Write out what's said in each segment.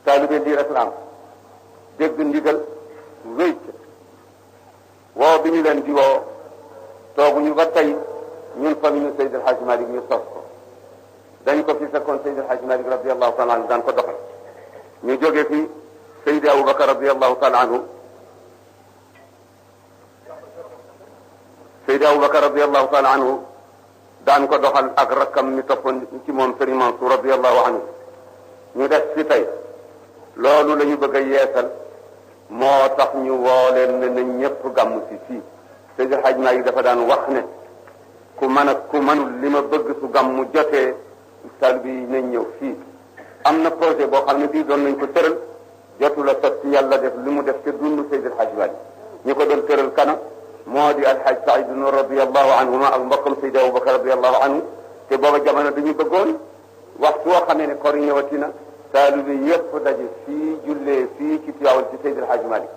taalibe lii rek la am dégg ndigal wéy woo bi ñu leen di woo tooguñu ba tey ñun famille Seydi El Hadji Malick ñu sos ko dañ ko fi fekkoon Seydi El Hadji Malick radiyallahu taala anhu daan ko doxal ñu jógee fi Seydi Aboubacar radiyallahu taala anhu Seydi Aboubacar radiyallahu taala anhu daan ko doxal ak rakkam mi toppoon ci moom Serigne Mansour radiyallahu anhu ñu def fi tey loolu la ñu bëgg a yeesal moo tax ñu woo leen ne nañ ñëpp gàmmu si fii Seydi El Hadji Malick dafa daan wax ne ku mën ak ku mënul li ma bëgg su gàmmu jotee sal bi nañ ñëw fii am na projet boo xam ne bii doon nañ ko tëral jotu la sotti yàlla def li mu def te dund Seydi El Hadji Malick ñu ko doon tëral kana moo di alxaaj Saïd Nour radiyallahu anhuma ak mbokkam Seydi Aboubacar radiyallahu anhu te booba jamono dañu bëggoon waxtu woo xamee ne kor ñëwati na taalibe yëpp daje fii jullee fii ci Tiwaawan ci Seydi El Hadji Malick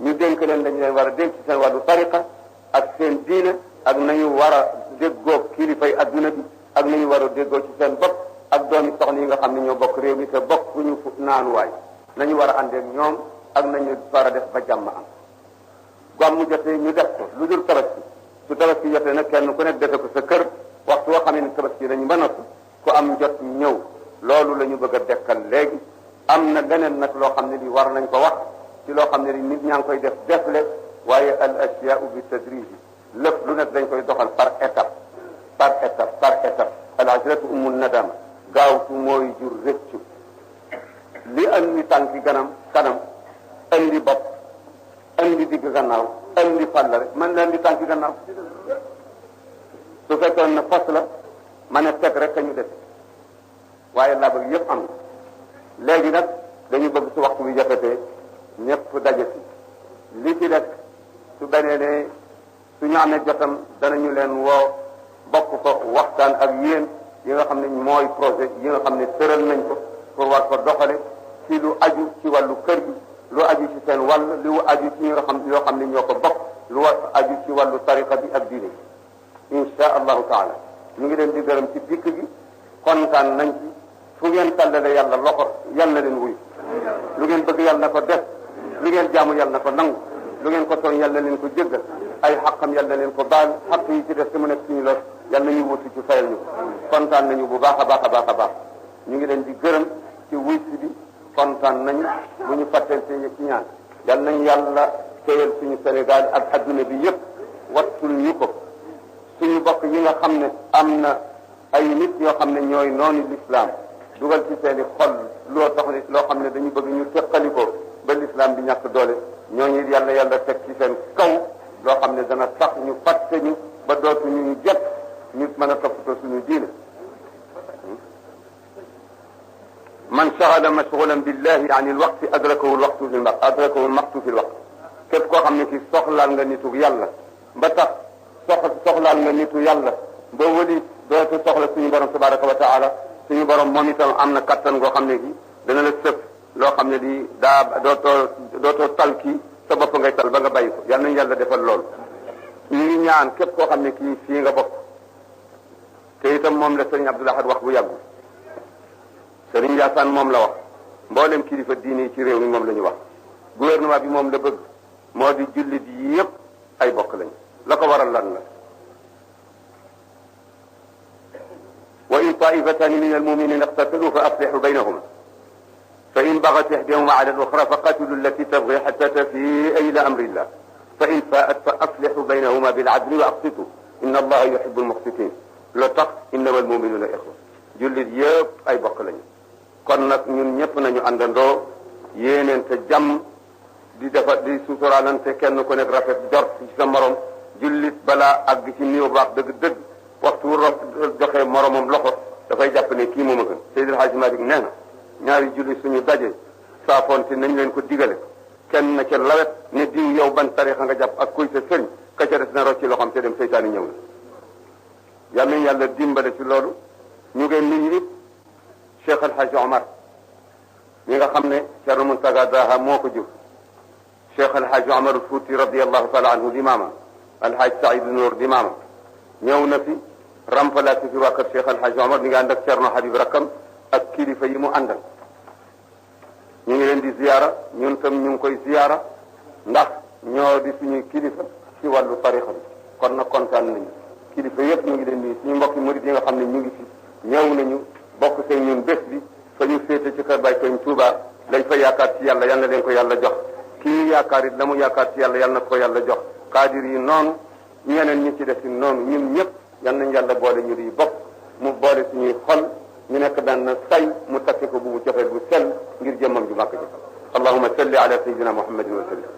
ñu dénk leen dañu leen war a dénk ci seen wàllu tariqa ak seen diine ak nañu war a déggoo kilifay adduna bi ak nañu war a déggoo ci seen bopp ak doomi soxna yi nga xam ne ñoo bokk réew mi te bokkuñu naanuwaay nañu war a àndeek ñoom ak nañu war a def ba jàmm am gàmmu jotee ñu def ko lu dul tabaski su tabaski jotee nag kenn ku nekk defe ko sa kër waxtu woo xamee ne tabaski nañu ba noppi ku am jot ñëw loolu la ñu bëgg a dekkal léegi am na leneen nag loo xam ne li war nañ ko wax ci loo xam ne li nit ñaa ngi koy defle waaye al asyaau bi tadriji lépp lu nekk dañ koy doxal par étape al ajratu umul nadama gaawtu mooy jur rëccu li andi tànki kanam andi bopp andi digg gannaaw andi fàll rek man la andi tànki gannaaw su fekkoon ne fas la ma ne teg rek ka ñu def waaye laa bëgg yëpp am léegi nag dañu bëgg su waxtu bi jafetee ñëpp daje si li ci def su benee ne su ñu amee jotam danañu leen woo bokk ko waxtaan ak yéen yi nga xam ne mooy projet yi nga xam ne tëral nañ ko pour war ko doxale ci lu aju ci wàllu kër gi lu aju ci seen wàll lu aju ci yoo xam ne ñoo ko bokk lu aju ci wàllu tariqa bi ak diine insha allahu taala ñu ngi leen di gërëm ci dikk gi kontaan nañ ci fu ngeen tàllale yàlla loxo yal na leen wuyu lu ngeen bëgg yàlla na ko def lu ngeen jaamu yàlla na ko nangu lu ngeen ko tooñ yàlla na leen ko jéggal ay xaqam yàlla na leen ko baal xaq yi ci def te mu nekk suñu los yàlla nañu wutu ci fayal ñu kontaan nañu bu baax a baax a baax a baax ñu ngi leen di gërëm ci wuy si bi kontaan nañu bu ñu fàtteel ci ñaan yal nañu yàlla téyal suñu Sénégal ak adduna bi yëpp wattul ñu ko suñu bokk yi nga xam ne am na ay nit yoo xam ne ñooy noonu l'islam dugal ci seeni xol loo xam ne dañu bëgg ñu teqali ko ba l'islam bi ñàkk doole ñooñu yàlla teg ci seen kaw loo xam ne dana tax ñu fàtte ñu ba dootuñu ñu jot ñu mën a toppatoo suñu diine man shagala mashghulan billahi an il waqti adrakahu lmaqtu fi lwaqt képp koo xam ne ki soxlaal nga nitu yàlla ba tax soxlaal nga nitu yàlla ba wëli dootu soxla suñu borom tabaraka wa taala suñu borom moom itam am na kattan goo xam ne gi dana la sëf loo xam ne di dootoo tal kii sa bopp ngay tal ba nga bàyyi ko yal nañu yàlla defal lool ñu ngi ñaan képp koo xam ne kii fii nga bokk te itam moom la sëriñ Abdoul Ahad wax bu yàggul sëriñ Ndiassane moom la wax mboolem kilifa diine yi ci réew mi moom la ñu wax gouvernement bi moom la bëgg moo di jullit yi yëpp ay bokk lañu la ko waral lan la wa in taifatani min almuminina iqtatalu fa aslihu baynahuma fa in bagat ihdahuma ala al-ukhra fa qatilu allati tabghi hatta tafi'a ila amri llah fa in fa'at fa aslihu baynahuma bil adli wa aqsitu inna allaha yuhibbu al-muqsitin lo tax innama al-muminuna ikhwa jullit yëpp ay bokk lañu kon nag ñun ñëpp nañu àndandoo yéeneente jàmm di suturaalante kenn ku nekk rafet jort ci sa morom jullit balaa àgg ci niveau baax dëgg-dëgg waxtu joxe moromam loxo dafay jàpp ne kii moom a gën Seydi El Hadji Malick nee na ñaari jullit suñu daje saafonte nañ leen ko digale kenn na ca lawet ne diw yow ban tarixa nga jàpp ak kuy sa sëriñ ka ca des na rocc ci loxoom te dem seytaani ñëw na yal nañu yàlla dimbale ci loolu ñu ngeen nit ñi Cheikh El Hadji Omar ñi nga xam ne Thierno Mountaga Daha moo ko jur Cheikh El Hadji Omar Fouti radiyallahu taala anhu di maamam El Hadji Saïd Nour di maamam ñëw na fi remplacé fi waa kër Cheikh El Hadji Omar mi ngi ànd ak Thierno Habib Rakam ak kilifa yi mu àndal ñu ngi leen di ziyaara ñun tam ñu ngi koy ziyaara ndax ñoo di suñuy kilifa ci wàllu tarixa bi kon nag kontaan nañu kilifa yëpp ñu ngi leen di suñu mbokki murid yi nga xam ne ñu ngi fi ñëw nañu bokk seen ñun bés bi fa ñu féete ci kër Baay Sëriñ Tuuba lañ fa yaakaar ci yàlla yal na leen ko yàlla jox kii ñu yaakaar it la mu yaakaar ci yàlla yal na ko yàlla jox kaadir yi noonu ñeneen ñi ci def ci noonu ñun ñëpp yal nañ yàlla boole ñu di bokk mu boole suñuy xol ñu nekk benn say mu takki ko bu mu joxe bu sell ngir jëmmam ju màkk ji allahumma salli ala sayyidina muhammadin wa sallim